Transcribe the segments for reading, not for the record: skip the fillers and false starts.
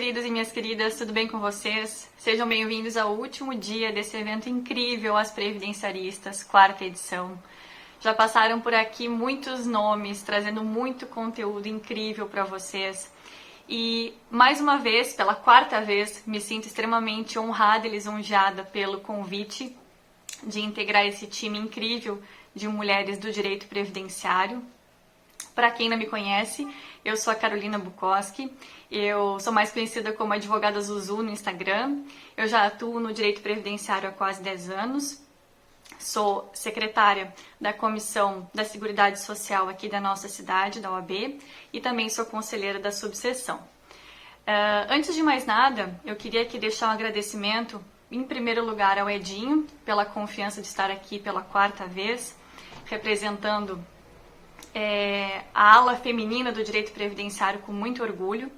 queridos e minhas queridas, tudo bem com vocês? Sejam bem-vindos ao último dia desse evento incrível, As Previdenciaristas, 4ª edição. Já passaram por aqui muitos nomes, trazendo muito conteúdo incrível para vocês. E, mais uma vez, pela 4ª vez, me sinto extremamente honrada e lisonjeada pelo convite de integrar esse time incrível de mulheres do direito previdenciário. Para quem não me conhece, eu sou a Carolina Bukowski, eu sou mais conhecida como advogada Zuzu no Instagram, eu já atuo no direito previdenciário há quase 10 anos, sou secretária da Comissão da Seguridade Social aqui da nossa cidade, da OAB, e também sou conselheira da subseção. Antes de mais nada, eu queria aqui deixar um agradecimento, em primeiro lugar, ao Edinho, pela confiança de estar aqui pela 4ª vez, representando a ala feminina do direito previdenciário com muito orgulho.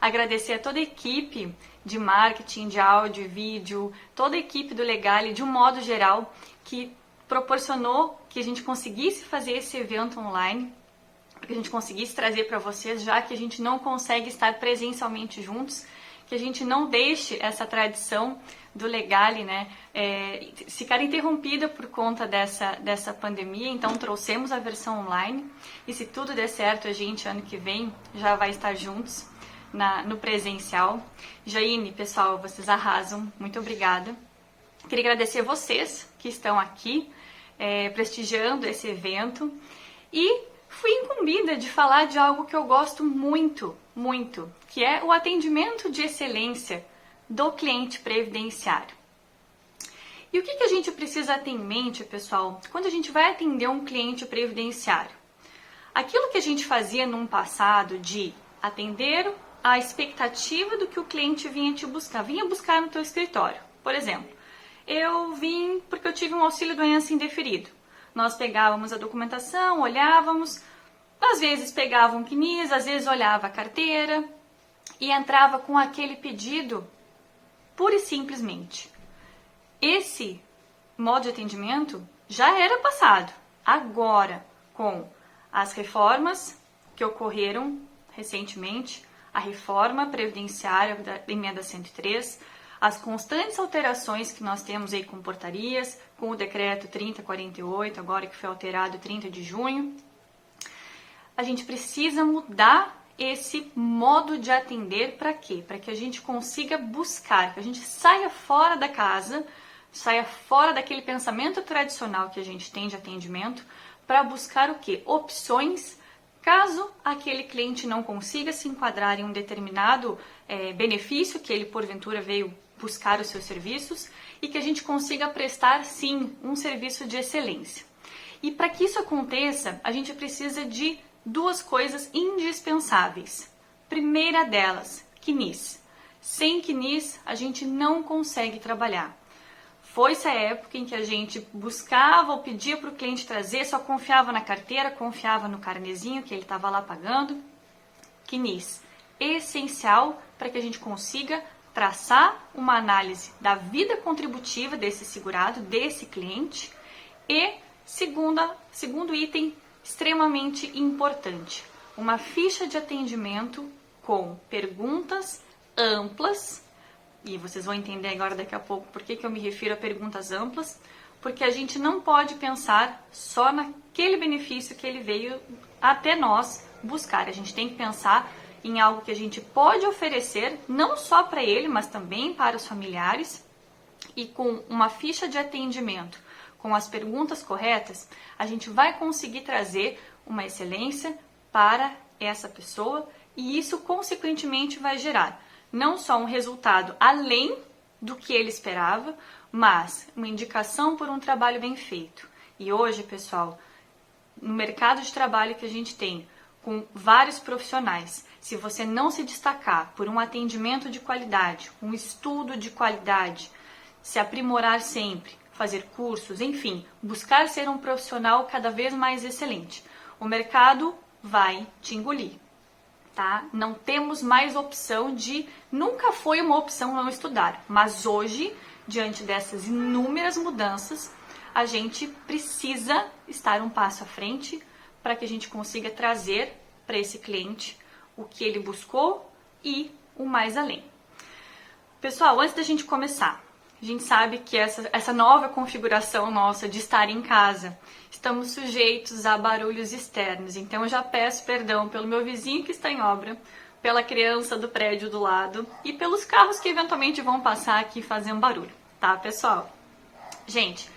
Agradecer a toda a equipe de marketing, de áudio e vídeo, toda a equipe do Legale, de um modo geral, que proporcionou que a gente conseguisse fazer esse evento online, que a gente conseguisse trazer para vocês, já que a gente não consegue estar presencialmente juntos, que a gente não deixe essa tradição do Legale, ficar interrompida por conta dessa pandemia. Então trouxemos a versão online e, se tudo der certo, a gente ano que vem já vai estar juntos no presencial. Jaine, pessoal, vocês arrasam, muito obrigada. Queria agradecer vocês que estão aqui prestigiando esse evento e fui incumbida de falar de algo que eu gosto muito, muito, que é o atendimento de excelência do cliente previdenciário. E o que a gente precisa ter em mente, pessoal, quando a gente vai atender um cliente previdenciário? Aquilo que a gente fazia num passado de atender a expectativa do que o cliente vinha buscar no teu escritório. Por exemplo, eu vim porque eu tive um auxílio-doença indeferido. Nós pegávamos a documentação, olhávamos, às vezes pegava um CNIS, às vezes olhava a carteira e entrava com aquele pedido pura e simplesmente. Esse modo de atendimento já era passado. Agora, com as reformas que ocorreram recentemente, a reforma previdenciária da emenda 103, as constantes alterações que nós temos aí com portarias, com o decreto 3048, agora que foi alterado 30 de junho, a gente precisa mudar esse modo de atender para quê? Para que a gente consiga buscar, que a gente saia fora da casa, saia fora daquele pensamento tradicional que a gente tem de atendimento, para buscar o quê? Opções, caso aquele cliente não consiga se enquadrar em um determinado benefício que ele porventura veio buscar os seus serviços e que a gente consiga prestar, sim, um serviço de excelência. E para que isso aconteça, a gente precisa de duas coisas indispensáveis. Primeira delas, CNIS. Sem CNIS, a gente não consegue trabalhar. Foi-se a época em que a gente buscava ou pedia para o cliente trazer, só confiava na carteira, confiava no carnezinho que ele estava lá pagando. CNIS, essencial para que a gente consiga traçar uma análise da vida contributiva desse segurado, desse cliente. E segundo item extremamente importante, uma ficha de atendimento com perguntas amplas, e vocês vão entender agora daqui a pouco por que eu me refiro a perguntas amplas, porque a gente não pode pensar só naquele benefício que ele veio até nós buscar, a gente tem que pensar em algo que a gente pode oferecer, não só para ele, mas também para os familiares, e com uma ficha de atendimento, com as perguntas corretas, a gente vai conseguir trazer uma excelência para essa pessoa e isso, consequentemente, vai gerar não só um resultado além do que ele esperava, mas uma indicação por um trabalho bem feito. E hoje, pessoal, no mercado de trabalho que a gente tem, com vários profissionais, se você não se destacar por um atendimento de qualidade, um estudo de qualidade, se aprimorar sempre, fazer cursos, enfim, buscar ser um profissional cada vez mais excelente, o mercado vai te engolir, tá? Não temos mais opção nunca foi uma opção não estudar, mas hoje, diante dessas inúmeras mudanças, a gente precisa estar um passo à frente para que a gente consiga trazer para esse cliente o que ele buscou e o mais além. Pessoal, antes da gente começar, a gente sabe que essa nova configuração nossa de estar em casa, estamos sujeitos a barulhos externos. Então eu já peço perdão pelo meu vizinho que está em obra, pela criança do prédio do lado e pelos carros que eventualmente vão passar aqui fazendo barulho, tá, pessoal? Gente,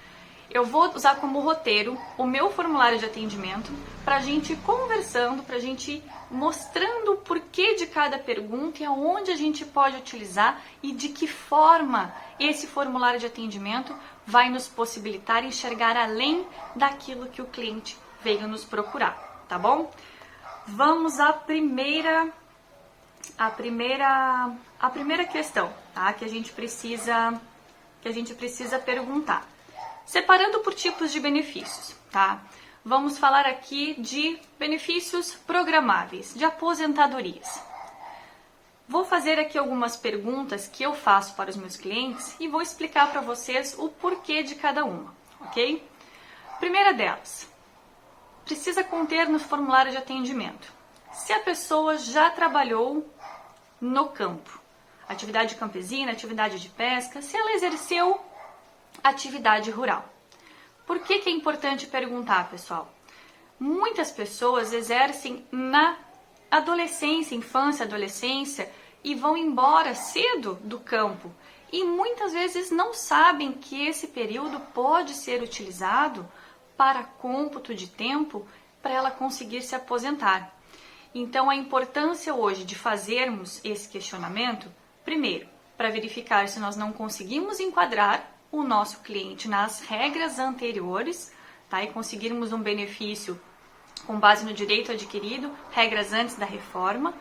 eu vou usar como roteiro o meu formulário de atendimento para a gente ir conversando, para a gente ir mostrando o porquê de cada pergunta e aonde a gente pode utilizar e de que forma esse formulário de atendimento vai nos possibilitar enxergar além daquilo que o cliente veio nos procurar, tá bom? Vamos à primeira questão, tá? Que a gente precisa perguntar. Separando por tipos de benefícios, tá? Vamos falar aqui de benefícios programáveis, de aposentadorias. Vou fazer aqui algumas perguntas que eu faço para os meus clientes e vou explicar para vocês o porquê de cada uma, ok? Primeira delas, precisa conter no formulário de atendimento se a pessoa já trabalhou no campo, atividade campesina, atividade de pesca, se ela exerceu atividade rural. Por que é importante perguntar, pessoal? Muitas pessoas exercem na adolescência, infância, adolescência e vão embora cedo do campo e muitas vezes não sabem que esse período pode ser utilizado para cômputo de tempo para ela conseguir se aposentar. Então, a importância hoje de fazermos esse questionamento, primeiro, para verificar se nós não conseguimos enquadrar o nosso cliente nas regras anteriores, tá? E conseguirmos um benefício com base no direito adquirido, regras antes da reforma,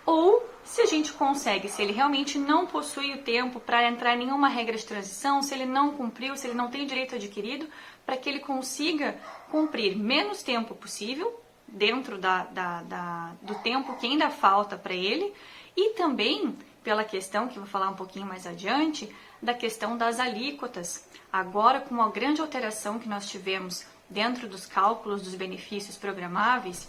ou se a gente consegue, se ele realmente não possui o tempo para entrar em nenhuma regra de transição, se ele não cumpriu, se ele não tem direito adquirido, para que ele consiga cumprir menos tempo possível, dentro do tempo que ainda falta para ele, e também pela questão, que eu vou falar um pouquinho mais adiante, da questão das alíquotas. Agora, com a grande alteração que nós tivemos dentro dos cálculos dos benefícios programáveis,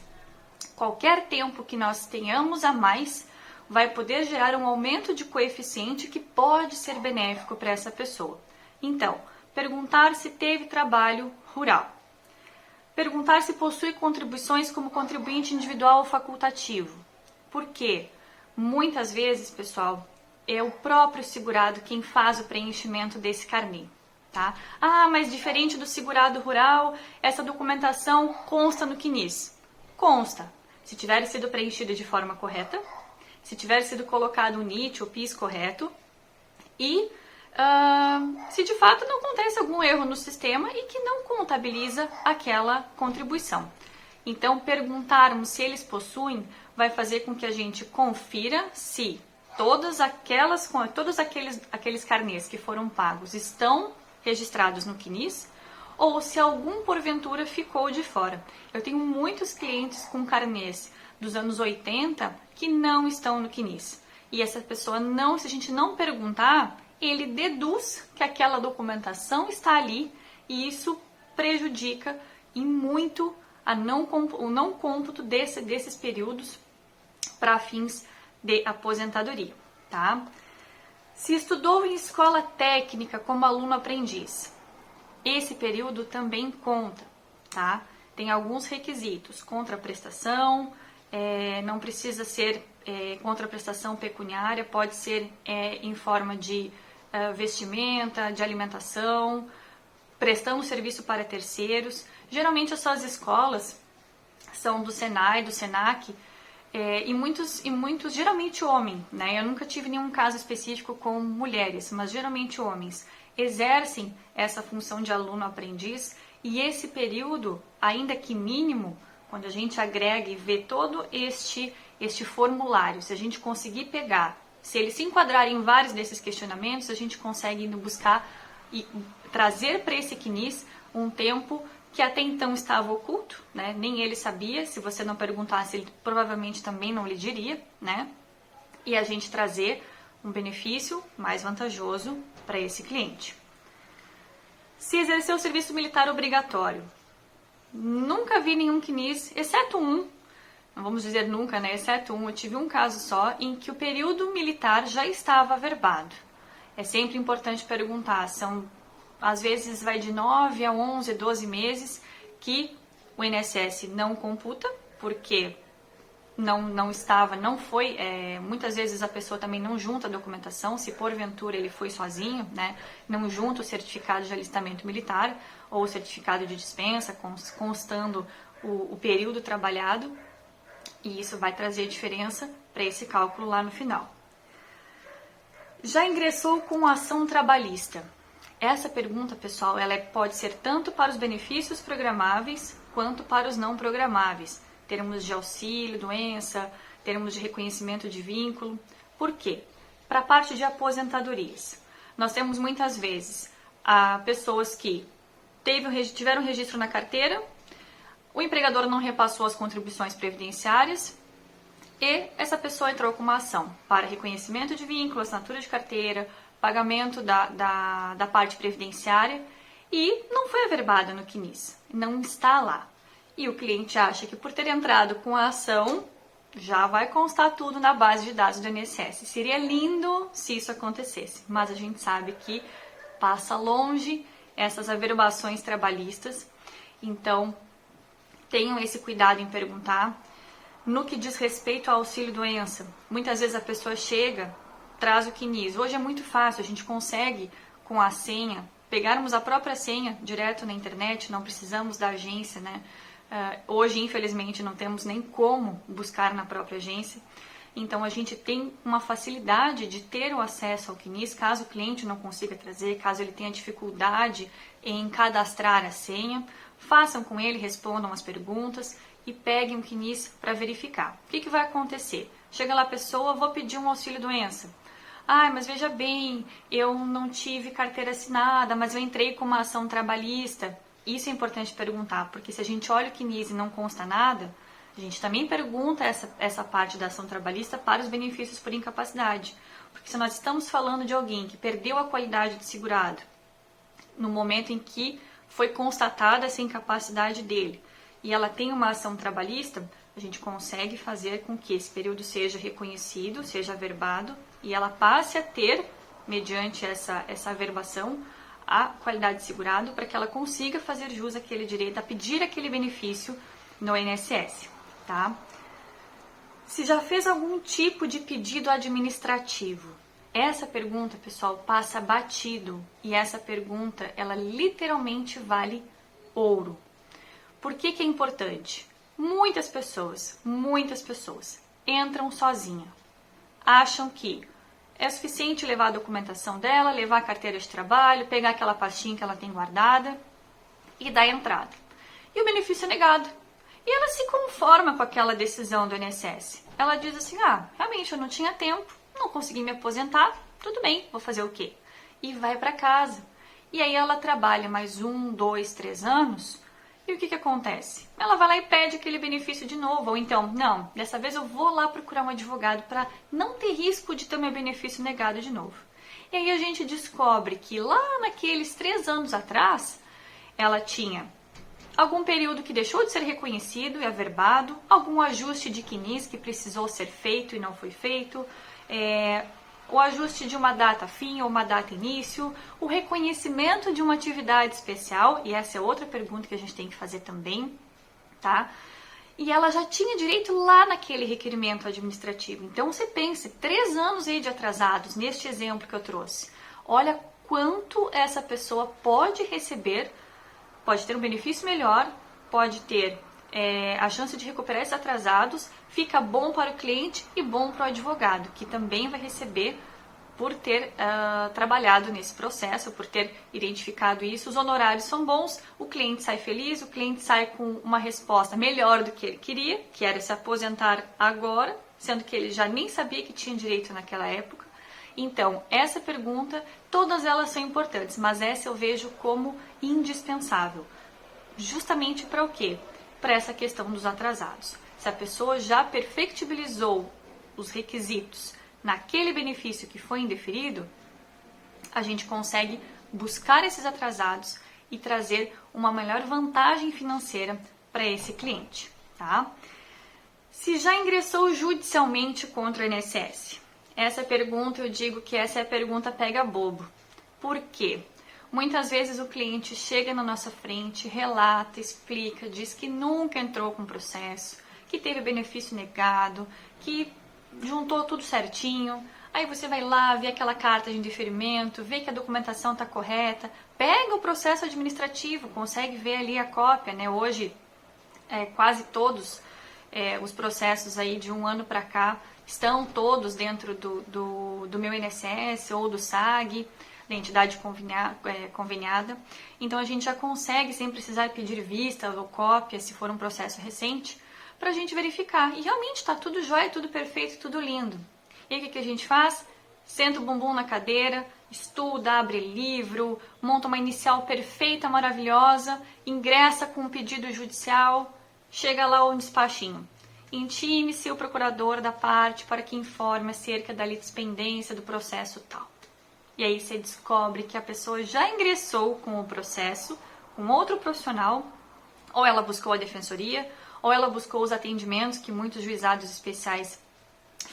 qualquer tempo que nós tenhamos a mais vai poder gerar um aumento de coeficiente que pode ser benéfico para essa pessoa. Então, perguntar se teve trabalho rural. Perguntar se possui contribuições como contribuinte individual ou facultativo. Por quê? Muitas vezes, pessoal, é o próprio segurado quem faz o preenchimento desse carnê, tá? Ah, mas diferente do segurado rural, essa documentação consta no CNIS. Consta, se tiver sido preenchido de forma correta, se tiver sido colocado o NIT, o PIS correto, e se de fato não acontece algum erro no sistema e que não contabiliza aquela contribuição. Então, perguntarmos se eles possuem vai fazer com que a gente confira se todos aqueles carnês que foram pagos estão registrados no CNIS ou se algum porventura ficou de fora. Eu tenho muitos clientes com carnês dos anos 80 que não estão no CNIS. E essa pessoa não, se a gente não perguntar, ele deduz que aquela documentação está ali e isso prejudica em muito o não cômputo desses períodos para fins de aposentadoria, tá? Se estudou em escola técnica como aluno aprendiz, esse período também conta, tá? Tem alguns requisitos, contraprestação, não precisa ser contraprestação pecuniária, pode ser em forma de vestimenta, de alimentação, prestando serviço para terceiros. Geralmente essas escolas são do Senai, do Senac, e muitos, geralmente homem, né? Eu nunca tive nenhum caso específico com mulheres, mas geralmente homens exercem essa função de aluno-aprendiz e esse período, ainda que mínimo, quando a gente agrega e vê todo este formulário, se a gente conseguir pegar, se ele se enquadrar em vários desses questionamentos, a gente consegue ir buscar e trazer para esse CNIS um tempo que até então estava oculto, né? Nem ele sabia, se você não perguntasse, ele provavelmente também não lhe diria, né? E a gente trazer um benefício mais vantajoso para esse cliente. Se exerceu o serviço militar obrigatório, nunca vi nenhum CNIS, exceto um, não vamos dizer nunca, né, exceto eu tive um caso só em que o período militar já estava averbado. É sempre importante perguntar, às vezes vai de 9 a 11, 12 meses que o INSS não computa, porque não foi, muitas vezes a pessoa também não junta a documentação, se porventura ele foi sozinho, né, não junta o certificado de alistamento militar ou o certificado de dispensa, constando o período trabalhado, e isso vai trazer diferença para esse cálculo lá no final. Já ingressou com ação trabalhista? Essa pergunta, pessoal, ela pode ser tanto para os benefícios programáveis quanto para os não programáveis. Termos de auxílio, doença, termos de reconhecimento de vínculo. Por quê? Para a parte de aposentadorias. Nós temos muitas vezes pessoas que tiveram registro na carteira, o empregador não repassou as contribuições previdenciárias e essa pessoa entrou com uma ação para reconhecimento de vínculo, assinatura de carteira, pagamento da parte previdenciária e não foi averbada no CNIS, não está lá. E o cliente acha que por ter entrado com a ação, já vai constar tudo na base de dados do INSS. Seria lindo se isso acontecesse, mas a gente sabe que passa longe essas averbações trabalhistas, então tenham esse cuidado em perguntar. No que diz respeito ao auxílio-doença, muitas vezes a pessoa chega, traz o CNIS. Hoje é muito fácil, a gente consegue com a senha, pegarmos a própria senha direto na internet, não precisamos da agência, né? Hoje, infelizmente, não temos nem como buscar na própria agência. Então, a gente tem uma facilidade de ter o acesso ao CNIS, caso o cliente não consiga trazer, caso ele tenha dificuldade em cadastrar a senha. Façam com ele, respondam as perguntas e peguem o CNIS para verificar. O que vai acontecer? Chega lá a pessoa, vou pedir um auxílio-doença. Mas veja bem, eu não tive carteira assinada, mas eu entrei com uma ação trabalhista. Isso é importante perguntar, porque se a gente olha o CNIS e não consta nada, a gente também pergunta essa parte da ação trabalhista para os benefícios por incapacidade. Porque se nós estamos falando de alguém que perdeu a qualidade de segurado no momento em que foi constatada essa incapacidade dele e ela tem uma ação trabalhista, a gente consegue fazer com que esse período seja reconhecido, seja averbado e ela passe a ter, mediante essa averbação, a qualidade de segurado para que ela consiga fazer jus àquele direito, a pedir aquele benefício no INSS, tá? Se já fez algum tipo de pedido administrativo, essa pergunta, pessoal, passa batido e essa pergunta, ela literalmente vale ouro. Por que é importante? Muitas pessoas entram sozinha, acham que é suficiente levar a documentação dela, levar a carteira de trabalho, pegar aquela pastinha que ela tem guardada e dar entrada. E o benefício é negado. E ela se conforma com aquela decisão do INSS. Ela diz assim, realmente eu não tinha tempo, não consegui me aposentar, tudo bem, vou fazer o quê? E vai para casa. E aí ela trabalha mais 1, 2, 3 anos. E o que acontece? Ela vai lá e pede aquele benefício de novo. Ou então, não, dessa vez eu vou lá procurar um advogado para não ter risco de ter meu benefício negado de novo. E aí a gente descobre que lá naqueles 3 anos atrás, ela tinha algum período que deixou de ser reconhecido e averbado, algum ajuste de CNIS que precisou ser feito e não foi feito, o ajuste de uma data fim ou uma data início, o reconhecimento de uma atividade especial, e essa é outra pergunta que a gente tem que fazer também, tá? E ela já tinha direito lá naquele requerimento administrativo. Então você pense, 3 anos aí de atrasados, neste exemplo que eu trouxe. Olha quanto essa pessoa pode receber, pode ter um benefício melhor, pode ter a chance de recuperar esses atrasados, fica bom para o cliente e bom para o advogado, que também vai receber por ter trabalhado nesse processo, por ter identificado isso. Os honorários são bons, o cliente sai feliz, o cliente sai com uma resposta melhor do que ele queria, que era se aposentar agora, sendo que ele já nem sabia que tinha direito naquela época. Então, essa pergunta, todas elas são importantes, mas essa eu vejo como indispensável. Justamente para o quê? Para essa questão dos atrasados. Se a pessoa já perfectibilizou os requisitos naquele benefício que foi indeferido, a gente consegue buscar esses atrasados e trazer uma melhor vantagem financeira para esse cliente, tá? Se já ingressou judicialmente contra o INSS? Essa pergunta, eu digo que essa é a pergunta pega bobo. Por quê? Muitas vezes o cliente chega na nossa frente, relata, explica, diz que nunca entrou com processo, que teve benefício negado, que juntou tudo certinho. Aí você vai lá, vê aquela carta de indeferimento, vê que a documentação está correta, pega o processo administrativo, consegue ver ali a cópia, né? Hoje, quase todos os processos aí de um ano para cá estão todos dentro do meu INSS ou do SAG, da entidade conveniada. Então a gente já consegue, sem precisar pedir vista ou cópia, se for um processo recente, para a gente verificar. E realmente está tudo jóia, tudo perfeito, tudo lindo. E aí o que a gente faz? Senta o bumbum na cadeira, estuda, abre livro, monta uma inicial perfeita, maravilhosa, ingressa com um pedido judicial, chega lá o despachinho. Intime-se o procurador da parte para que informe acerca da litispendência do processo tal. E aí você descobre que a pessoa já ingressou com o processo, com outro profissional, ou ela buscou a defensoria, ou ela buscou os atendimentos, que muitos juizados especiais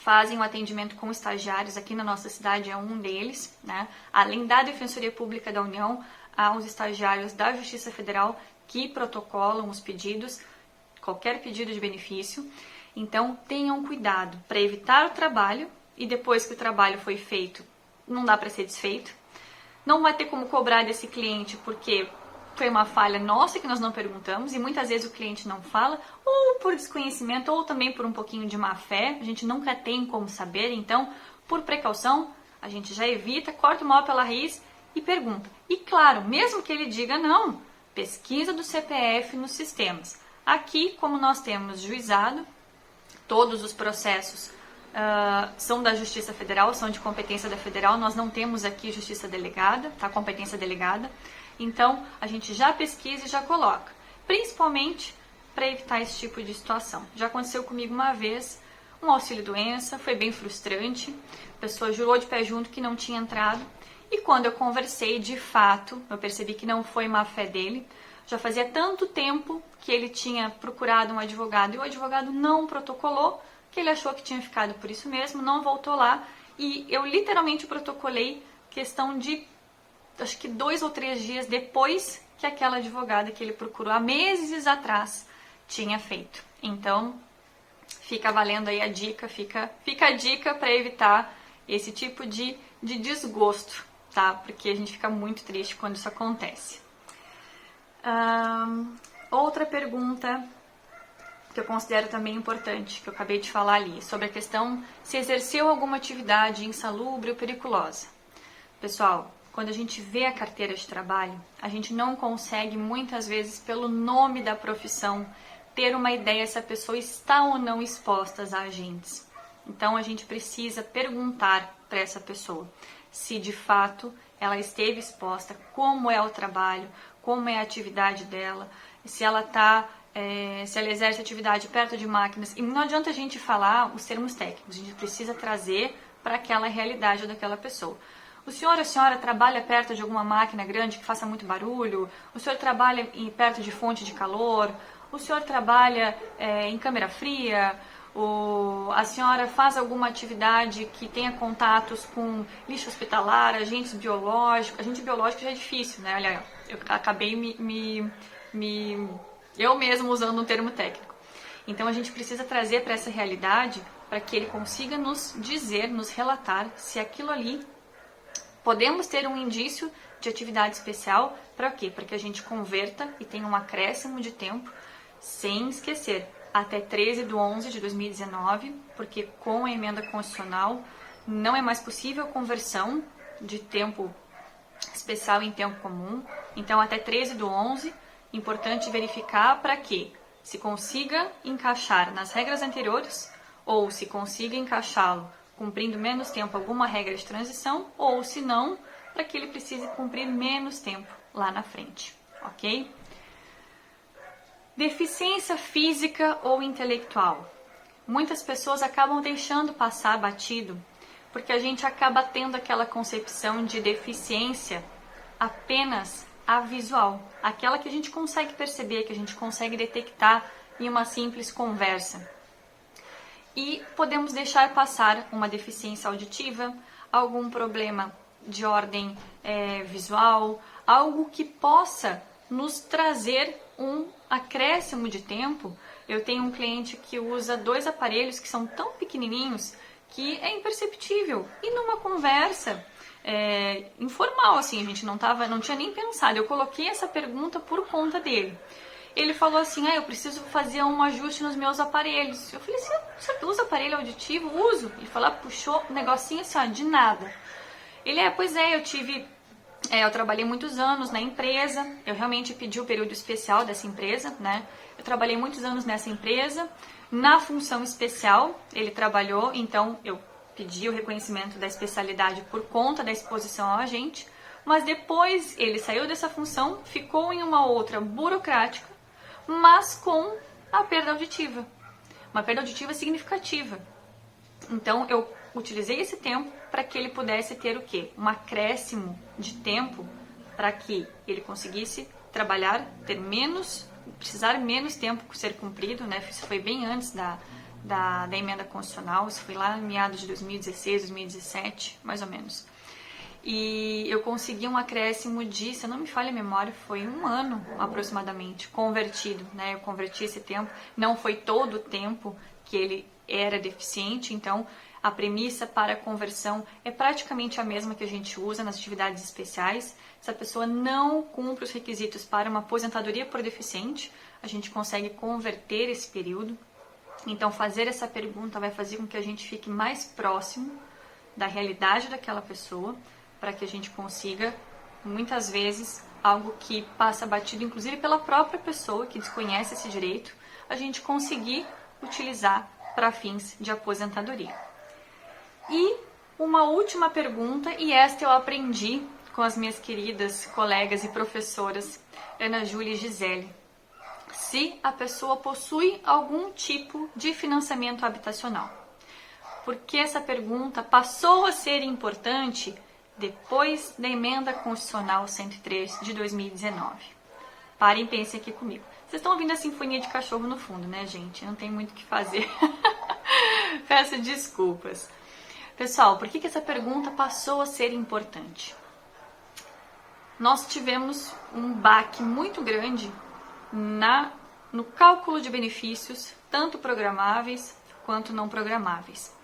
fazem o atendimento com estagiários, aqui na nossa cidade é um deles, né? Além da Defensoria Pública da União, há os estagiários da Justiça Federal que protocolam os pedidos, qualquer pedido de benefício. Então, tenham cuidado para evitar o trabalho e depois que o trabalho foi feito, não dá para ser desfeito. Não vai ter como cobrar desse cliente porque foi uma falha nossa que nós não perguntamos e muitas vezes o cliente não fala, ou por desconhecimento, ou também por um pouquinho de má fé, a gente nunca tem como saber, então, por precaução, a gente já evita, corta o mal pela raiz e pergunta. E claro, mesmo que ele diga não, pesquisa do CPF nos sistemas. Aqui, como nós temos juizado, todos os processos são da Justiça Federal, são de competência da Federal, nós não temos aqui Justiça Delegada, tá? Competência delegada. Então, a gente já pesquisa e já coloca, principalmente para evitar esse tipo de situação. Já aconteceu comigo uma vez, um auxílio-doença, foi bem frustrante, a pessoa jurou de pé junto que não tinha entrado, e quando eu conversei, de fato, eu percebi que não foi má fé dele, já fazia tanto tempo que ele tinha procurado um advogado, e o advogado não protocolou, que ele achou que tinha ficado por isso mesmo, não voltou lá, e eu literalmente protocolei questão de acho que 2 ou 3 dias depois que aquela advogada que ele procurou há meses atrás tinha feito. Então, fica valendo aí a dica, fica a dica para evitar esse tipo de desgosto, tá? Porque a gente fica muito triste quando isso acontece. Outra pergunta que eu considero também importante, que eu acabei de falar ali, sobre a questão se exerceu alguma atividade insalubre ou periculosa. Pessoal, quando a gente vê a carteira de trabalho, a gente não consegue muitas vezes, pelo nome da profissão, ter uma ideia se a pessoa está ou não exposta a agentes. Então a gente precisa perguntar para essa pessoa se de fato ela esteve exposta, como é o trabalho, como é a atividade dela, se ela exerce atividade perto de máquinas. E não adianta a gente falar os termos técnicos, a gente precisa trazer para aquela realidade daquela pessoa. O senhor ou a senhora trabalha perto de alguma máquina grande que faça muito barulho? O senhor trabalha perto de fonte de calor? O senhor trabalha em câmera fria? A senhora faz alguma atividade que tenha contatos com lixo hospitalar, agentes biológicos? Agente biológico já é difícil, né? Olha, eu acabei eu mesmo usando um termo técnico. Então a gente precisa trazer para essa realidade para que ele consiga nos dizer, nos relatar se aquilo ali podemos ter um indício de atividade especial. Para quê? Para que a gente converta e tenha um acréscimo de tempo, sem esquecer, até 13/11/2019, porque com a emenda constitucional não é mais possível conversão de tempo especial em tempo comum. Então, até 13/11, importante verificar para que se consiga encaixar nas regras anteriores ou se consiga encaixá-lo cumprindo menos tempo alguma regra de transição, ou se não, para que ele precise cumprir menos tempo lá na frente, ok? Deficiência física ou intelectual. Muitas pessoas acabam deixando passar batido, porque a gente acaba tendo aquela concepção de deficiência apenas a visual, aquela que a gente consegue perceber, que a gente consegue detectar em uma simples conversa. e podemos deixar passar uma deficiência auditiva, algum problema de ordem visual, algo que possa nos trazer um acréscimo de tempo. Eu tenho um cliente que usa 2 aparelhos que são tão pequenininhos que é imperceptível. E numa conversa informal, assim, a gente não tinha nem pensado. Eu coloquei essa pergunta por conta dele. Ele falou assim, eu preciso fazer um ajuste nos meus aparelhos. Eu falei assim, você usa aparelho auditivo? Uso. Ele falou, puxou um negocinho assim, de nada. Ele, pois é, eu trabalhei muitos anos na empresa, eu realmente pedi o período especial dessa empresa, né? Eu trabalhei muitos anos nessa empresa, na função especial ele trabalhou, então eu pedi o reconhecimento da especialidade por conta da exposição ao agente, mas depois ele saiu dessa função, ficou em uma outra burocrática, mas com a perda auditiva, uma perda auditiva significativa. Então eu utilizei esse tempo para que ele pudesse ter o quê? Um acréscimo de tempo para que ele conseguisse trabalhar, precisar menos tempo ser cumprido, né? Isso foi bem antes da emenda constitucional, isso foi lá em meados de 2016, 2017, mais ou menos. E eu consegui um acréscimo de, se eu não me falha a memória, foi 1 ano aproximadamente, convertido, né? Eu converti esse tempo, não foi todo o tempo que ele era deficiente, então a premissa para a conversão é praticamente a mesma que a gente usa nas atividades especiais. Se a pessoa não cumpre os requisitos para uma aposentadoria por deficiente, a gente consegue converter esse período. Então fazer essa pergunta vai fazer com que a gente fique mais próximo da realidade daquela pessoa, para que a gente consiga, muitas vezes, algo que passa batido, inclusive pela própria pessoa que desconhece esse direito, a gente conseguir utilizar para fins de aposentadoria. E uma última pergunta, e esta eu aprendi com as minhas queridas colegas e professoras Ana Júlia e Gisele. Se a pessoa possui algum tipo de financiamento habitacional. Porque essa pergunta passou a ser importante depois da emenda constitucional 103 de 2019. Parem e pensem aqui comigo. Vocês estão ouvindo a sinfonia de cachorro no fundo, né, gente? Não tem muito o que fazer. Peço desculpas. Pessoal, por que essa pergunta passou a ser importante? Nós tivemos um baque muito grande no cálculo de benefícios, tanto programáveis quanto não programáveis.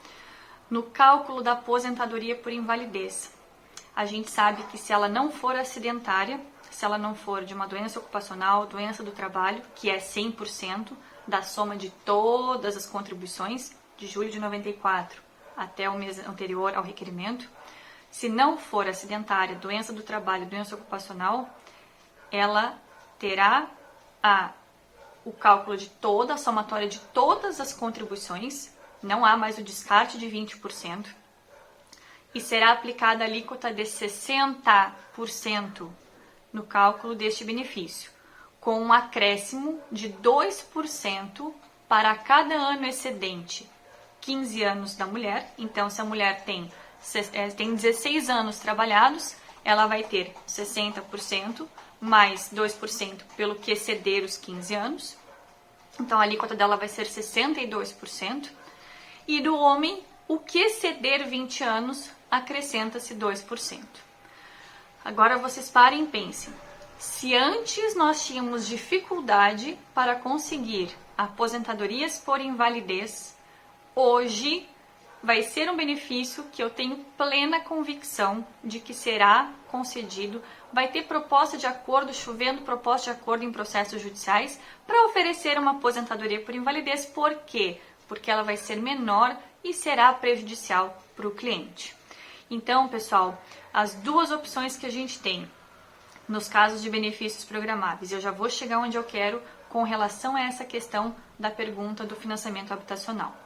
No cálculo da aposentadoria por invalidez. A gente sabe que se ela não for acidentária, se ela não for de uma doença ocupacional, doença do trabalho, que é 100% da soma de todas as contribuições, de julho de 94 até o mês anterior ao requerimento, se não for acidentária, doença do trabalho, doença ocupacional, ela terá o cálculo de toda a somatória de todas as contribuições, não há mais o descarte de 20%, e será aplicada a alíquota de 60% no cálculo deste benefício, com um acréscimo de 2% para cada ano excedente 15 anos da mulher. Então, se a mulher tem 16 anos trabalhados, ela vai ter 60% mais 2% pelo que exceder os 15 anos. Então, a alíquota dela vai ser 62%. E do homem, o que exceder 20 anos, acrescenta-se 2%. Agora vocês parem e pensem. Se antes nós tínhamos dificuldade para conseguir aposentadorias por invalidez, hoje vai ser um benefício que eu tenho plena convicção de que será concedido. Vai ter proposta de acordo, chovendo proposta de acordo em processos judiciais para oferecer uma aposentadoria por invalidez. Por quê? Porque ela vai ser menor e será prejudicial para o cliente. Então, pessoal, as duas opções que a gente tem nos casos de benefícios programáveis, eu já vou chegar onde eu quero com relação a essa questão da pergunta do financiamento habitacional.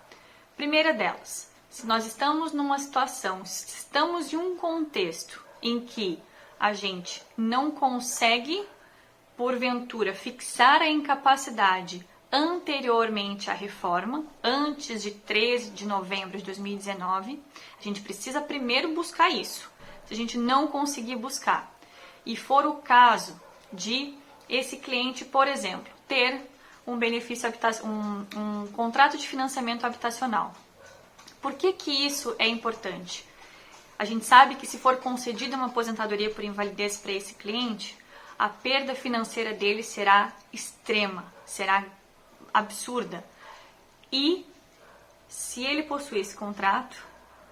Primeira delas, se nós estamos numa situação, se estamos em um contexto em que a gente não consegue, porventura, fixar a incapacidade anteriormente à reforma, antes de 13 de novembro de 2019, a gente precisa primeiro buscar isso. Se a gente não conseguir buscar, e for o caso de esse cliente, por exemplo, ter um benefício um contrato de financiamento habitacional. Por que isso é importante? A gente sabe que se for concedida uma aposentadoria por invalidez para esse cliente, a perda financeira dele será extrema, será absurda. E se ele possui esse contrato,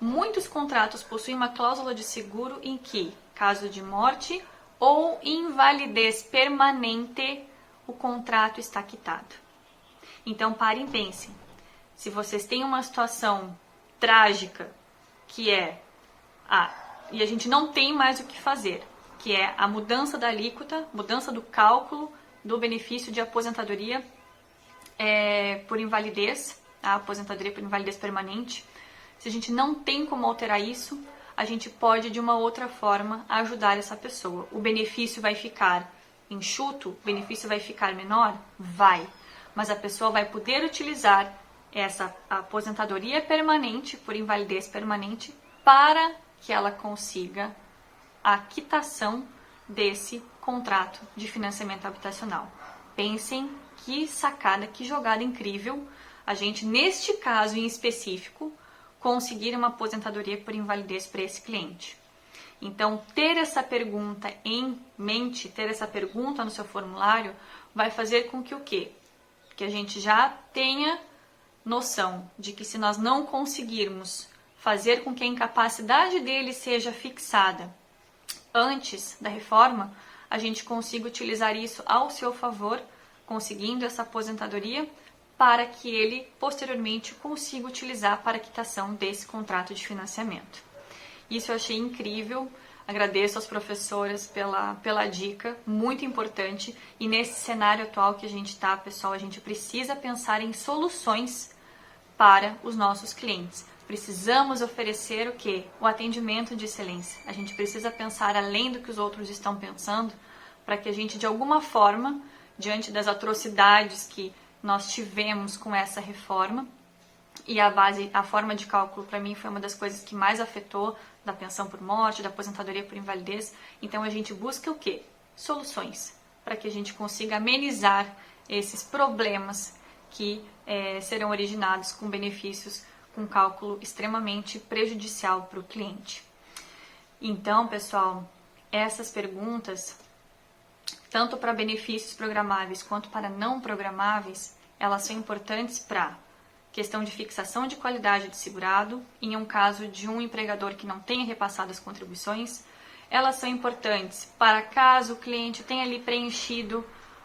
muitos contratos possuem uma cláusula de seguro em que, caso de morte ou invalidez permanente, o contrato está quitado. Então, parem e pensem. Se vocês têm uma situação trágica, que é e a gente não tem mais o que fazer, que é a mudança da alíquota, mudança do cálculo do benefício de aposentadoria por invalidez, a aposentadoria por invalidez permanente. Se a gente não tem como alterar isso, a gente pode, de uma outra forma, ajudar essa pessoa. O benefício vai ficar enxuto? O benefício vai ficar menor? Vai. Mas a pessoa vai poder utilizar essa aposentadoria permanente, por invalidez permanente, para que ela consiga a quitação desse contrato de financiamento habitacional. Pensem que sacada, que jogada incrível a gente, neste caso em específico, conseguir uma aposentadoria por invalidez para esse cliente. Então, ter essa pergunta em mente, ter essa pergunta no seu formulário, vai fazer com que o quê? Que a gente já tenha noção de que se nós não conseguirmos fazer com que a incapacidade dele seja fixada antes da reforma, a gente consiga utilizar isso ao seu favor, conseguindo essa aposentadoria, para que ele posteriormente consiga utilizar para a quitação desse contrato de financiamento. Isso eu achei incrível, agradeço às professoras pela dica, muito importante, e nesse cenário atual que a gente está, pessoal, a gente precisa pensar em soluções para os nossos clientes. Precisamos oferecer o quê? O atendimento de excelência. A gente precisa pensar além do que os outros estão pensando, para que a gente, de alguma forma, diante das atrocidades que nós tivemos com essa reforma, e a forma de cálculo para mim foi uma das coisas que mais afetou, da pensão por morte, da aposentadoria por invalidez. Então a gente busca o quê? Soluções, para que a gente consiga amenizar esses problemas que serão originados com benefícios com cálculo extremamente prejudicial para o cliente. Então, pessoal, essas perguntas, tanto para benefícios programáveis quanto para não programáveis, elas são importantes para questão de fixação de qualidade de segurado, em um caso de um empregador que não tenha repassado as contribuições. Elas são importantes para caso o cliente tenha ali preenchido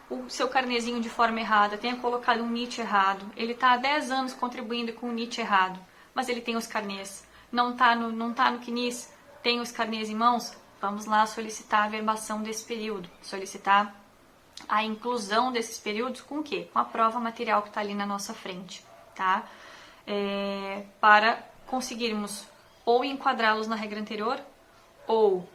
o seu carnezinho de forma errada, tenha colocado um NIT errado, ele está há 10 anos contribuindo com o NIT errado, mas ele tem os carnês, não está no CNIS, tem os carnês em mãos, vamos lá solicitar a verbação desse período, solicitar a inclusão desses períodos com o quê? Com a prova material que está ali na nossa frente, tá? Para conseguirmos ou enquadrá-los na regra anterior, ou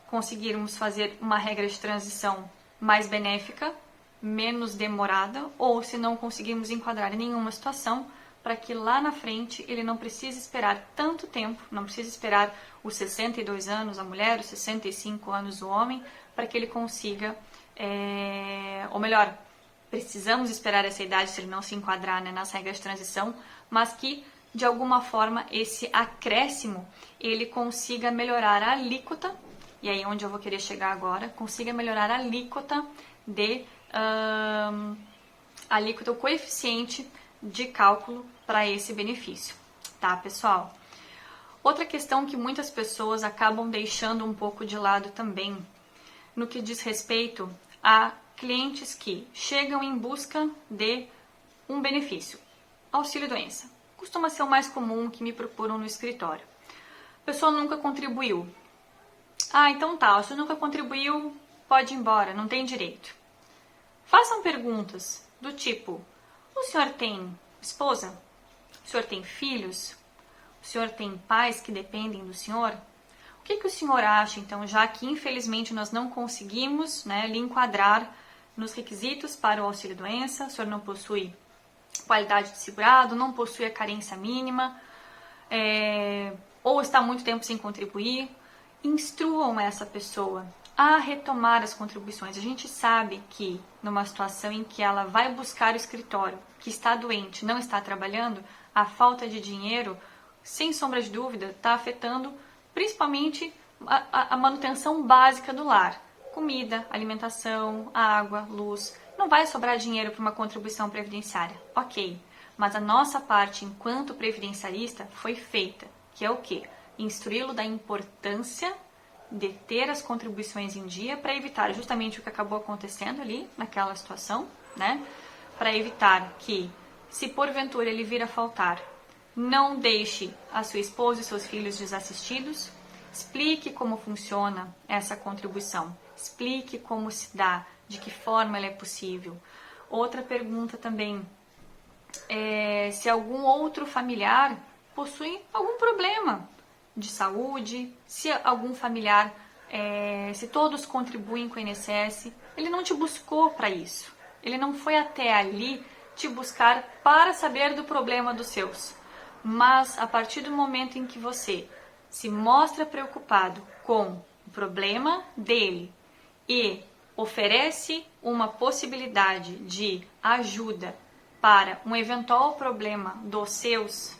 conseguirmos fazer uma regra de transição mais benéfica, menos demorada, ou se não conseguirmos enquadrar em nenhuma situação, para que lá na frente ele não precise esperar tanto tempo, não precise esperar os 62 anos a mulher, os 65 anos o homem, para que ele consiga, ou melhor, precisamos esperar essa idade se ele não se enquadrar, né, nas regras de transição, mas que de alguma forma esse acréscimo ele consiga melhorar a alíquota, e aí onde eu vou querer chegar agora, consiga melhorar a alíquota o coeficiente de cálculo para esse benefício, tá, pessoal? Outra questão que muitas pessoas acabam deixando um pouco de lado também, no que diz respeito a clientes que chegam em busca de um benefício, auxílio-doença. Costuma ser o mais comum que me procuram no escritório. A pessoa nunca contribuiu. Então tá, se nunca contribuiu, pode ir embora, não tem direito. Façam perguntas do tipo: o senhor tem esposa? O senhor tem filhos? O senhor tem pais que dependem do senhor? O que o senhor acha, então, já que infelizmente nós não conseguimos, né, lhe enquadrar nos requisitos para o auxílio-doença, o senhor não possui qualidade de segurado, não possui a carência mínima, ou está há muito tempo sem contribuir? Instruam essa pessoa a retomar as contribuições. A gente sabe que numa situação em que ela vai buscar o escritório, que está doente, não está trabalhando, a falta de dinheiro, sem sombra de dúvida, está afetando principalmente a manutenção básica do lar. Comida, alimentação, água, luz. Não vai sobrar dinheiro para uma contribuição previdenciária. Ok, mas a nossa parte enquanto previdenciarista foi feita, que é o quê? Instruí-lo da importância de ter as contribuições em dia para evitar justamente o que acabou acontecendo ali naquela situação, né? Para evitar que, se porventura ele vir a faltar, não deixe a sua esposa e seus filhos desassistidos. Explique como funciona essa contribuição, explique como se dá, de que forma ela é possível. Outra pergunta também é se algum outro familiar possui algum problema de saúde, se algum familiar, se todos contribuem com o INSS, ele não te buscou para isso. Ele não foi até ali te buscar para saber do problema dos seus. Mas a partir do momento em que você se mostra preocupado com o problema dele e oferece uma possibilidade de ajuda para um eventual problema dos seus,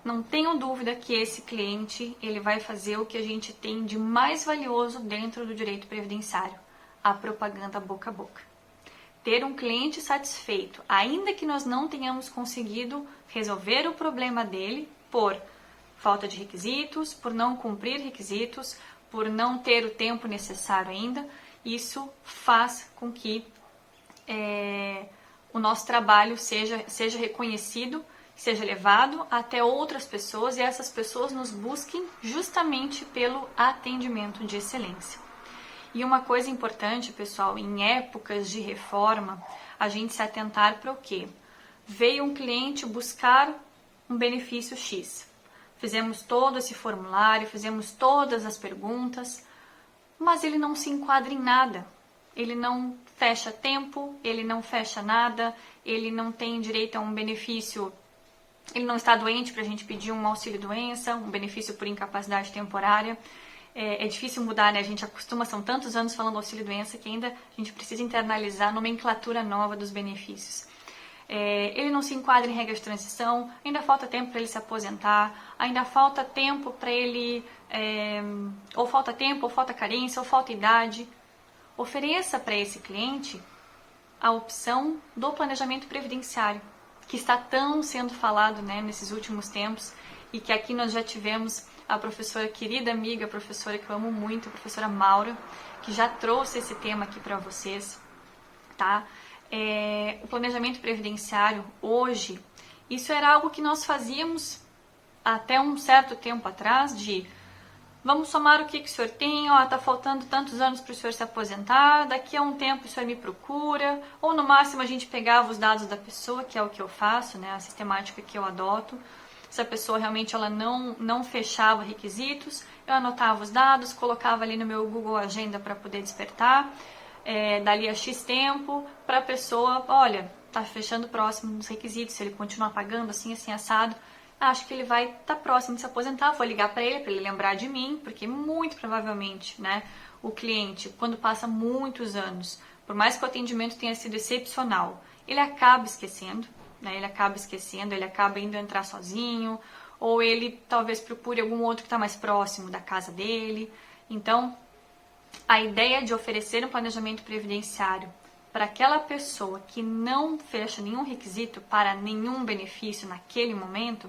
não tenho dúvida que esse cliente ele vai fazer o que a gente tem de mais valioso dentro do direito previdenciário, a propaganda boca a boca. Ter um cliente satisfeito, ainda que nós não tenhamos conseguido resolver o problema dele por falta de requisitos, por não cumprir requisitos, por não ter o tempo necessário ainda, isso faz com que o nosso trabalho seja reconhecido, seja levado até outras pessoas e essas pessoas nos busquem justamente pelo atendimento de excelência. E uma coisa importante, pessoal, em épocas de reforma, a gente se atentar para o quê? Veio um cliente buscar um benefício X. Fizemos todo esse formulário, fizemos todas as perguntas, mas ele não se enquadra em nada. Ele não fecha tempo, ele não fecha nada, ele não tem direito a um benefício, ele não está doente para a gente pedir um auxílio-doença, um benefício por incapacidade temporária. É difícil mudar, né? A gente acostuma, são tantos anos falando auxílio-doença que ainda a gente precisa internalizar a nomenclatura nova dos benefícios. Ele não se enquadra em regra de transição, ainda falta tempo para ele se aposentar, ainda falta tempo para ele, ou falta tempo, ou falta carência, ou falta idade. Ofereça para esse cliente a opção do planejamento previdenciário, que está tão sendo falado, né, nesses últimos tempos, e que aqui nós já tivemos a professora, querida amiga, a professora que eu amo muito, a professora Maura, que já trouxe esse tema aqui para vocês, tá? O planejamento previdenciário, hoje, isso era algo que nós fazíamos até um certo tempo atrás, de vamos somar o que o senhor tem, tá faltando tantos anos para o senhor se aposentar, daqui a um tempo o senhor me procura, ou no máximo a gente pegava os dados da pessoa, que é o que eu faço, né, a sistemática que eu adoto. Se a pessoa realmente ela não fechava requisitos, eu anotava os dados, colocava ali no meu Google Agenda para poder despertar, dali a X tempo, para a pessoa, olha, tá fechando próximo dos requisitos, se ele continuar pagando assim, assado, acho que ele vai estar próximo de se aposentar, vou ligar para ele lembrar de mim, porque muito provavelmente, né, o cliente, quando passa muitos anos, por mais que o atendimento tenha sido excepcional, ele acaba esquecendo, né, ele acaba indo entrar sozinho, ou ele talvez procure algum outro que está mais próximo da casa dele. Então, a ideia de oferecer um planejamento previdenciário para aquela pessoa que não fecha nenhum requisito para nenhum benefício naquele momento,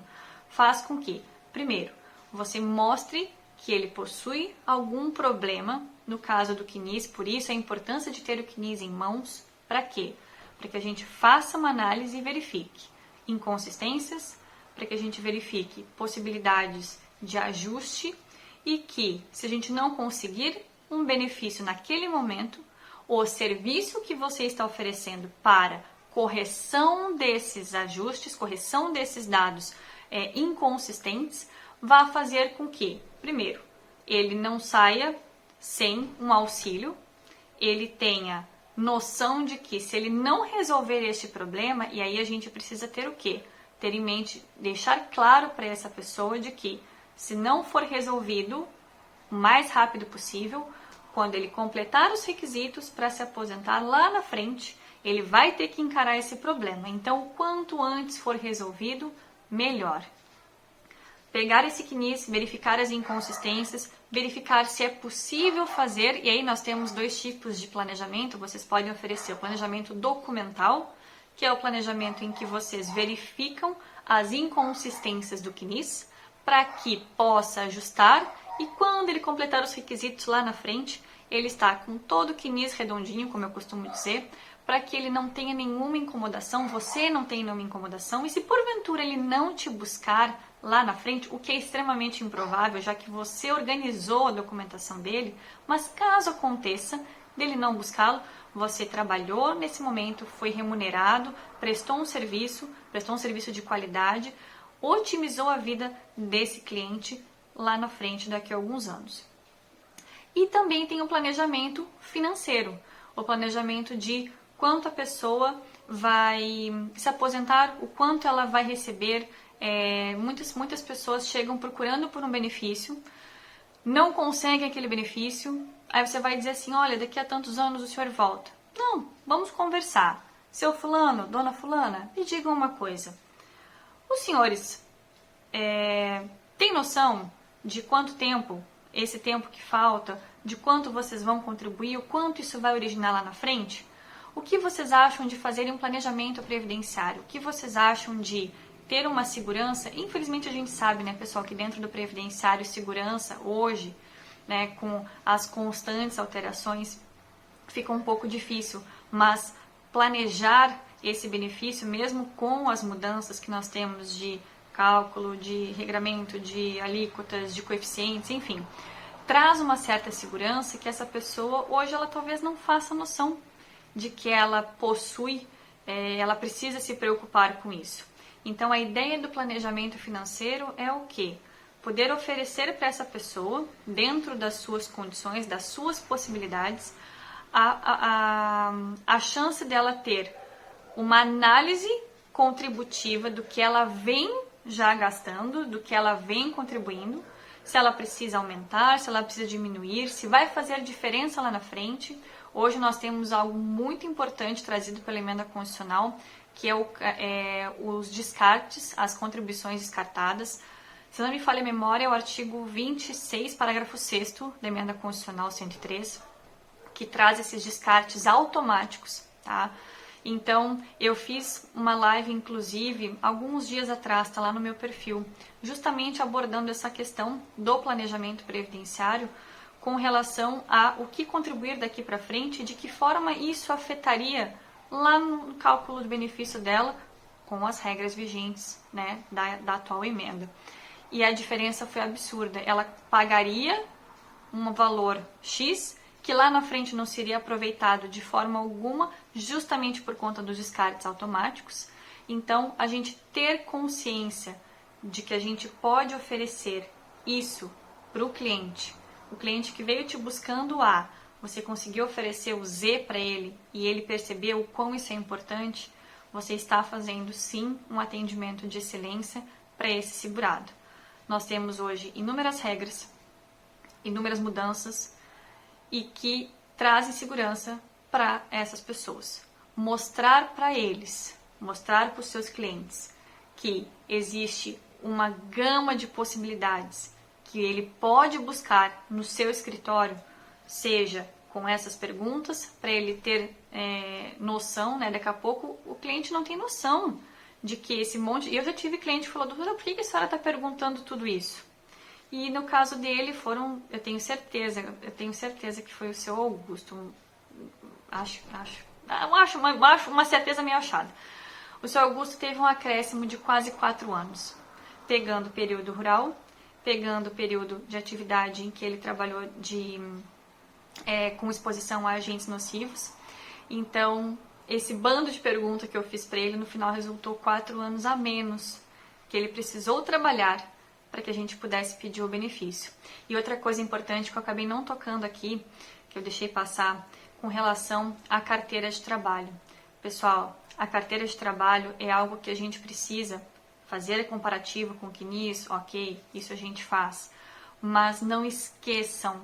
faz com que, primeiro, você mostre que ele possui algum problema, no caso do CNIS, por isso a importância de ter o CNIS em mãos. Para quê? Para que a gente faça uma análise e verifique inconsistências, para que a gente verifique possibilidades de ajuste e que, se a gente não conseguir um benefício naquele momento, o serviço que você está oferecendo para correção desses ajustes, correção desses dados inconsistentes, vá fazer com que, primeiro, ele não saia sem um auxílio, ele tenha noção de que se ele não resolver este problema, e aí a gente precisa ter o quê? Ter em mente, deixar claro para essa pessoa de que se não for resolvido o mais rápido possível, quando ele completar os requisitos para se aposentar lá na frente, ele vai ter que encarar esse problema. Então, o quanto antes for resolvido, melhor. Pegar esse CNIS, verificar as inconsistências, verificar se é possível fazer, e aí nós temos 2 tipos de planejamento. Vocês podem oferecer o planejamento documental, que é o planejamento em que vocês verificam as inconsistências do CNIS, para que possa ajustar, e quando ele completar os requisitos lá na frente, ele está com todo o CNIS redondinho, como eu costumo dizer, para que ele não tenha nenhuma incomodação, você não tenha nenhuma incomodação, e se porventura ele não te buscar lá na frente, o que é extremamente improvável, já que você organizou a documentação dele, mas caso aconteça dele não buscá-lo, você trabalhou nesse momento, foi remunerado, prestou um serviço de qualidade, otimizou a vida desse cliente lá na frente daqui a alguns anos. E também tem o planejamento financeiro, o planejamento de quanto a pessoa vai se aposentar, o quanto ela vai receber. Muitas pessoas chegam procurando por um benefício, não conseguem aquele benefício, aí você vai dizer assim, olha, daqui a tantos anos o senhor volta. Não, vamos conversar. Seu fulano, dona fulana, me digam uma coisa. Os senhores têm noção de quanto tempo, esse tempo que falta, de quanto vocês vão contribuir, o quanto isso vai originar lá na frente? O que vocês acham de fazerem um planejamento previdenciário? O que vocês acham de ter uma segurança? Infelizmente a gente sabe, né, pessoal, que dentro do previdenciário segurança, hoje, né, com as constantes alterações, fica um pouco difícil, mas planejar esse benefício, mesmo com as mudanças que nós temos de cálculo, de regramento, de alíquotas, de coeficientes, enfim, traz uma certa segurança que essa pessoa, hoje, ela talvez não faça noção de que ela possui, ela precisa se preocupar com isso. Então, a ideia do planejamento financeiro é o quê? Poder oferecer para essa pessoa, dentro das suas condições, das suas possibilidades, a chance dela ter uma análise contributiva do que ela vem já gastando, do que ela vem contribuindo, se ela precisa aumentar, se ela precisa diminuir, se vai fazer diferença lá na frente. Hoje nós temos algo muito importante trazido pela emenda constitucional, que é os descartes, as contribuições descartadas. Se não me falha a memória, é o artigo 26, parágrafo 6º da emenda constitucional 103, que traz esses descartes automáticos, tá? Então, eu fiz uma live, inclusive, alguns dias atrás, tá lá no meu perfil, justamente abordando essa questão do planejamento previdenciário com relação a o que contribuir daqui para frente e de que forma isso afetaria lá no cálculo do benefício dela com as regras vigentes, né, da atual emenda. E a diferença foi absurda. Ela pagaria um valor X que lá na frente não seria aproveitado de forma alguma, justamente por conta dos descartes automáticos. Então, a gente ter consciência de que a gente pode oferecer isso para o cliente que veio te buscando A, você conseguiu oferecer o Z para ele e ele percebeu o quão isso é importante, você está fazendo sim um atendimento de excelência para esse segurado. Nós temos hoje inúmeras regras, inúmeras mudanças e que trazem segurança para essas pessoas. Mostrar para eles, mostrar para os seus clientes que existe uma gama de possibilidades que ele pode buscar no seu escritório, seja com essas perguntas, para ele ter noção, né? Daqui a pouco o cliente não tem noção de que esse monte... Eu já tive cliente que falou, doutora, por que a senhora está perguntando tudo isso? E no caso dele eu tenho certeza que foi o seu Augusto, acho uma certeza meio achada. O seu Augusto teve um acréscimo de quase 4 anos, pegando o período rural, pegando o período de atividade em que ele trabalhou com exposição a agentes nocivos. Então, esse bando de perguntas que eu fiz para ele, no final resultou 4 anos a menos que ele precisou trabalhar para que a gente pudesse pedir o benefício. E outra coisa importante que eu acabei não tocando aqui, que eu deixei passar, com relação à carteira de trabalho. Pessoal, a carteira de trabalho é algo que a gente precisa fazer comparativo com o CNIS, ok, isso a gente faz. Mas não esqueçam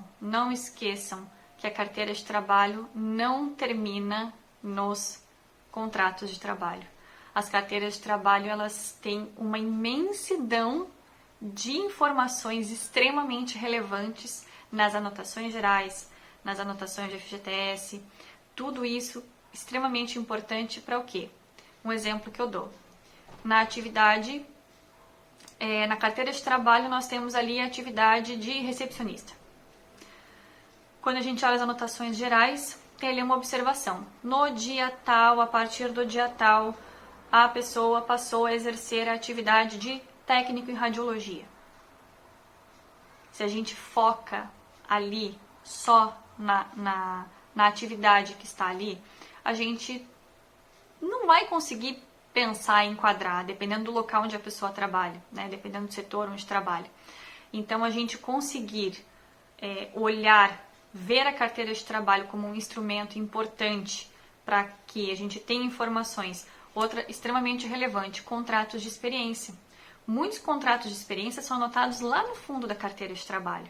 que a carteira de trabalho não termina nos contratos de trabalho. As carteiras de trabalho, elas têm uma imensidão de informações extremamente relevantes nas anotações gerais, nas anotações de FGTS, tudo isso extremamente importante para o quê? Um exemplo que eu dou. Na atividade, na carteira de trabalho, nós temos ali a atividade de recepcionista. Quando a gente olha as anotações gerais, tem ali uma observação. No dia tal, a partir do dia tal, a pessoa passou a exercer a atividade de técnico em radiologia. Se a gente foca ali só na atividade que está ali, a gente não vai conseguir pensar e enquadrar, dependendo do local onde a pessoa trabalha, né? Dependendo do setor onde trabalha. Então, a gente conseguir olhar, ver a carteira de trabalho como um instrumento importante para que a gente tenha informações. Outra extremamente relevante, contratos de experiência. Muitos contratos de experiência são anotados lá no fundo da carteira de trabalho.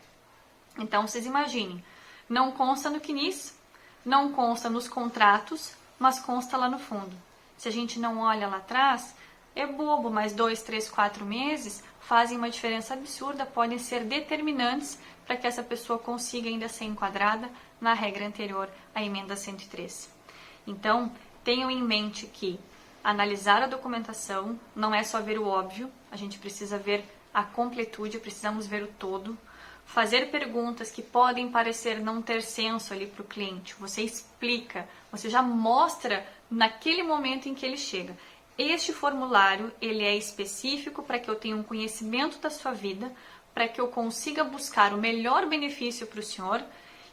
Então, vocês imaginem, não consta no CNIS, não consta nos contratos, mas consta lá no fundo. Se a gente não olha lá atrás, é bobo, mas 2, 3, 4 meses fazem uma diferença absurda, podem ser determinantes para que essa pessoa consiga ainda ser enquadrada na regra anterior à emenda 103. Então, tenham em mente que analisar a documentação não é só ver o óbvio, a gente precisa ver a completude, precisamos ver o todo. Fazer perguntas que podem parecer não ter senso ali para o cliente, você explica, você já mostra naquele momento em que ele chega. Este formulário, ele é específico para que eu tenha um conhecimento da sua vida, para que eu consiga buscar o melhor benefício para o senhor,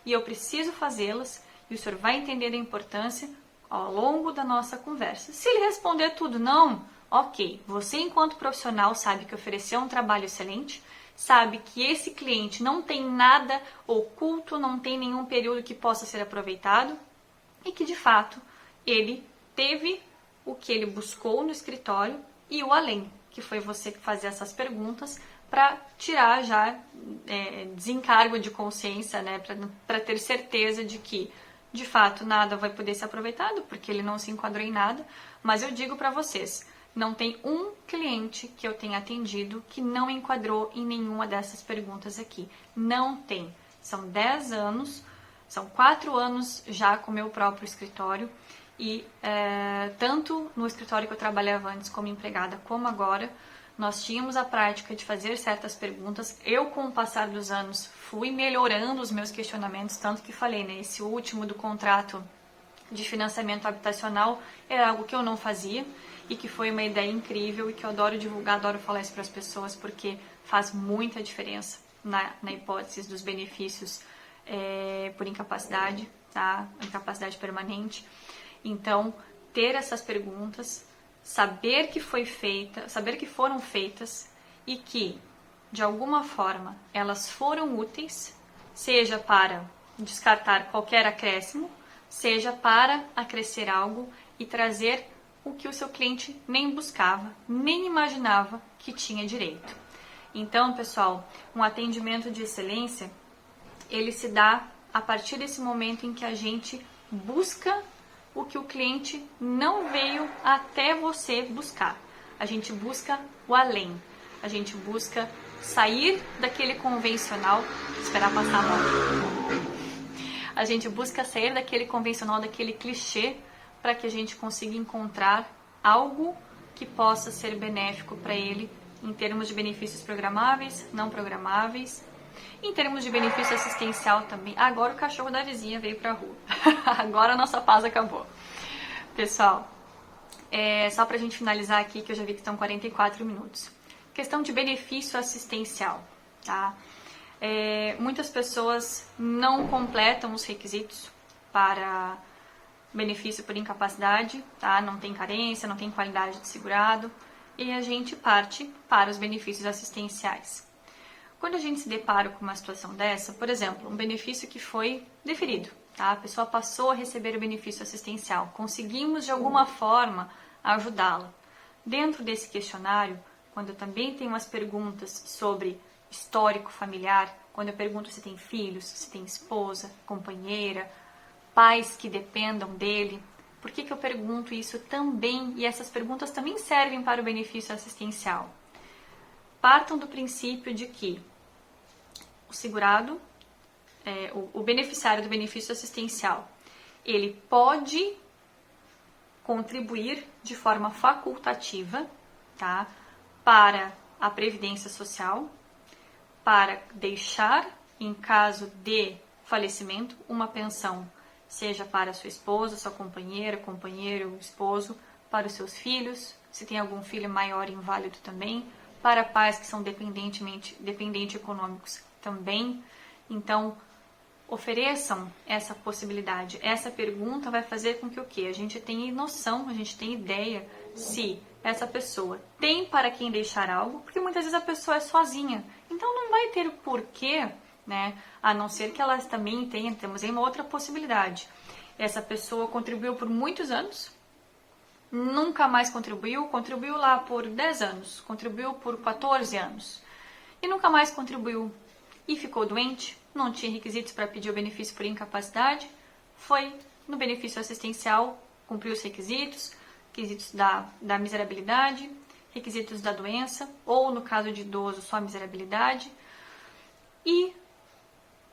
e eu preciso fazê-las, e o senhor vai entender a importância ao longo da nossa conversa. Se ele responder tudo não, ok, você enquanto profissional sabe que ofereceu um trabalho excelente, sabe que esse cliente não tem nada oculto, não tem nenhum período que possa ser aproveitado e que de fato ele teve o que ele buscou no escritório e o além, que foi você que fazia essas perguntas para tirar já desencargo de consciência, né, para ter certeza de que de fato nada vai poder ser aproveitado porque ele não se enquadrou em nada, mas eu digo para vocês, não tem um cliente que eu tenha atendido que não enquadrou em nenhuma dessas perguntas aqui. Não tem. São 10 anos, são 4 anos já com o meu próprio escritório e tanto no escritório que eu trabalhava antes como empregada como agora, nós tínhamos a prática de fazer certas perguntas. Eu, com o passar dos anos, fui melhorando os meus questionamentos, tanto que falei, né, esse último do contrato de financiamento habitacional era algo que eu não fazia e que foi uma ideia incrível e que eu adoro divulgar, adoro falar isso para as pessoas porque faz muita diferença na hipótese dos benefícios por incapacidade, tá? Incapacidade permanente. Então, ter essas perguntas, saber que foi feita, saber que foram feitas e que, de alguma forma, elas foram úteis, seja para descartar qualquer acréscimo, seja para acrescer algo e trazer o que o seu cliente nem buscava, nem imaginava que tinha direito. Então, pessoal, um atendimento de excelência, ele se dá a partir desse momento em que a gente busca o que o cliente não veio até você buscar. A gente busca o além, a gente busca sair daquele convencional, esperar passar a moto. A gente busca sair daquele convencional, daquele clichê, para que a gente consiga encontrar algo que possa ser benéfico para ele em termos de benefícios programáveis, não programáveis, em termos de benefício assistencial também. Agora o cachorro da vizinha veio para a rua. Agora a nossa paz acabou. Pessoal, só para a gente finalizar aqui, que eu já vi que estão 44 minutos. Questão de benefício assistencial, tá? Muitas pessoas não completam os requisitos para benefício por incapacidade, tá? Não tem carência, não tem qualidade de segurado, e a gente parte para os benefícios assistenciais. Quando a gente se depara com uma situação dessa, por exemplo, um benefício que foi deferido, tá? A pessoa passou a receber o benefício assistencial, conseguimos de alguma forma ajudá-la. Dentro desse questionário, quando eu também tenho umas perguntas sobre histórico familiar, quando eu pergunto se tem filhos, se tem esposa, companheira, pais que dependam dele. Por que eu pergunto isso também? E essas perguntas também servem para o benefício assistencial. Partam do princípio de que o segurado, o beneficiário do benefício assistencial, ele pode contribuir de forma facultativa, tá, para a Previdência Social, para deixar, em caso de falecimento, uma pensão, seja para sua esposa, sua companheira, companheiro, esposo, para os seus filhos, se tem algum filho maior inválido também, para pais que são dependentes econômicos também. Então, ofereçam essa possibilidade. Essa pergunta vai fazer com que o quê? A gente tenha noção, a gente tenha ideia se essa pessoa tem para quem deixar algo, porque muitas vezes a pessoa é sozinha. Então não vai ter porquê, né? A não ser que elas também temos aí uma outra possibilidade. Essa pessoa contribuiu por muitos anos, nunca mais contribuiu lá por 10 anos, contribuiu por 14 anos e nunca mais contribuiu e ficou doente, não tinha requisitos para pedir o benefício por incapacidade, foi no benefício assistencial, cumpriu os requisitos da miserabilidade, requisitos da doença, ou no caso de idoso, só a miserabilidade. E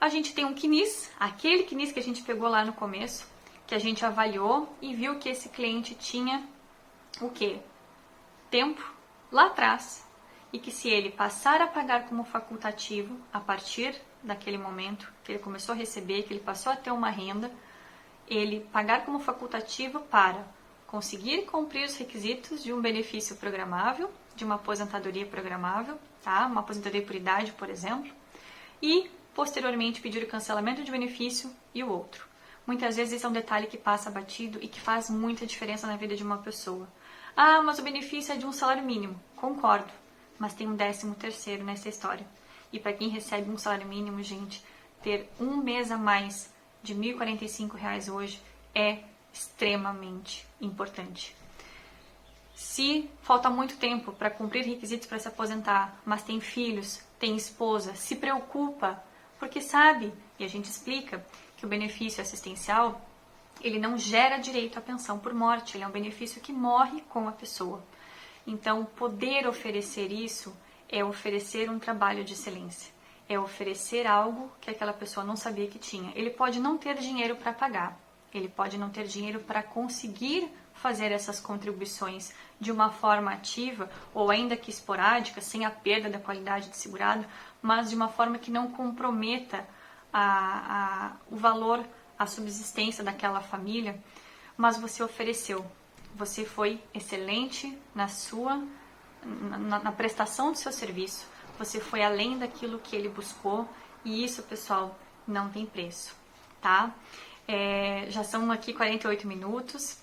a gente tem um CNIS, aquele CNIS que a gente pegou lá no começo, que a gente avaliou e viu que esse cliente tinha o quê? Tempo lá atrás, e que se ele passar a pagar como facultativo, a partir daquele momento que ele começou a receber, que ele passou a ter uma renda, ele pagar como facultativo para conseguir cumprir os requisitos de um benefício programável, de uma aposentadoria programável, tá? Uma aposentadoria por idade, por exemplo, e posteriormente pedir o cancelamento de benefício e o outro. Muitas vezes esse é um detalhe que passa batido e que faz muita diferença na vida de uma pessoa. Ah, mas o benefício é de um salário mínimo. Concordo, mas tem um 13º nessa história. E para quem recebe um salário mínimo, gente, ter um mês a mais de R$ 1.045 hoje é extremamente importante. Se falta muito tempo para cumprir requisitos para se aposentar, mas tem filhos, tem esposa, se preocupa, porque sabe, e a gente explica, que o benefício assistencial, ele não gera direito à pensão por morte, ele é um benefício que morre com a pessoa. Então, poder oferecer isso é oferecer um trabalho de excelência, é oferecer algo que aquela pessoa não sabia que tinha. Ele pode não ter dinheiro para pagar, ele pode não ter dinheiro para conseguir fazer essas contribuições de uma forma ativa ou ainda que esporádica, sem a perda da qualidade de segurado, mas de uma forma que não comprometa o valor, a subsistência daquela família, mas você ofereceu. Você foi excelente na prestação do seu serviço, você foi além daquilo que ele buscou, e isso, pessoal, não tem preço, tá? Já são aqui 48 minutos,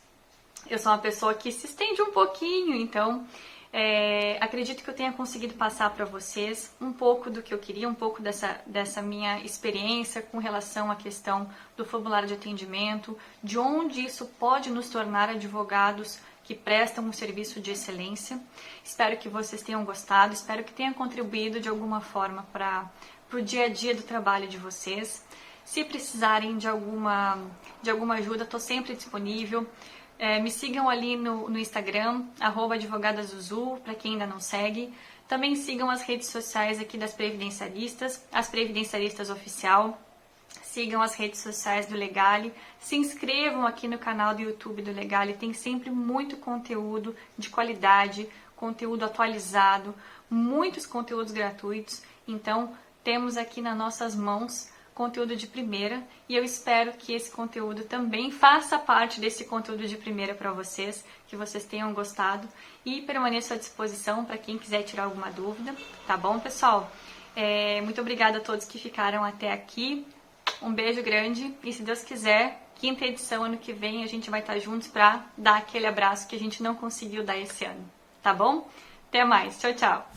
eu sou uma pessoa que se estende um pouquinho, então acredito que eu tenha conseguido passar para vocês um pouco do que eu queria, um pouco dessa minha experiência com relação à questão do formulário de atendimento, de onde isso pode nos tornar advogados que prestam um serviço de excelência. Espero que vocês tenham gostado, espero que tenha contribuído de alguma forma para o dia a dia do trabalho de vocês. Se precisarem de alguma ajuda, estou sempre disponível. Me sigam ali no Instagram, @advogadazuzu, para quem ainda não segue. Também sigam as redes sociais aqui das Previdenciaristas, as Previdenciaristas Oficial. Sigam as redes sociais do Legale. Se inscrevam aqui no canal do YouTube do Legale, tem sempre muito conteúdo de qualidade, conteúdo atualizado, muitos conteúdos gratuitos. Então, temos aqui nas nossas mãos conteúdo de primeira, e eu espero que esse conteúdo também faça parte desse conteúdo de primeira para vocês, que vocês tenham gostado, e permaneço à disposição para quem quiser tirar alguma dúvida, tá bom, pessoal? Muito obrigada a todos que ficaram até aqui, um beijo grande, e se Deus quiser, 5ª edição ano que vem a gente vai estar juntos para dar aquele abraço que a gente não conseguiu dar esse ano, tá bom? Até mais, tchau, tchau!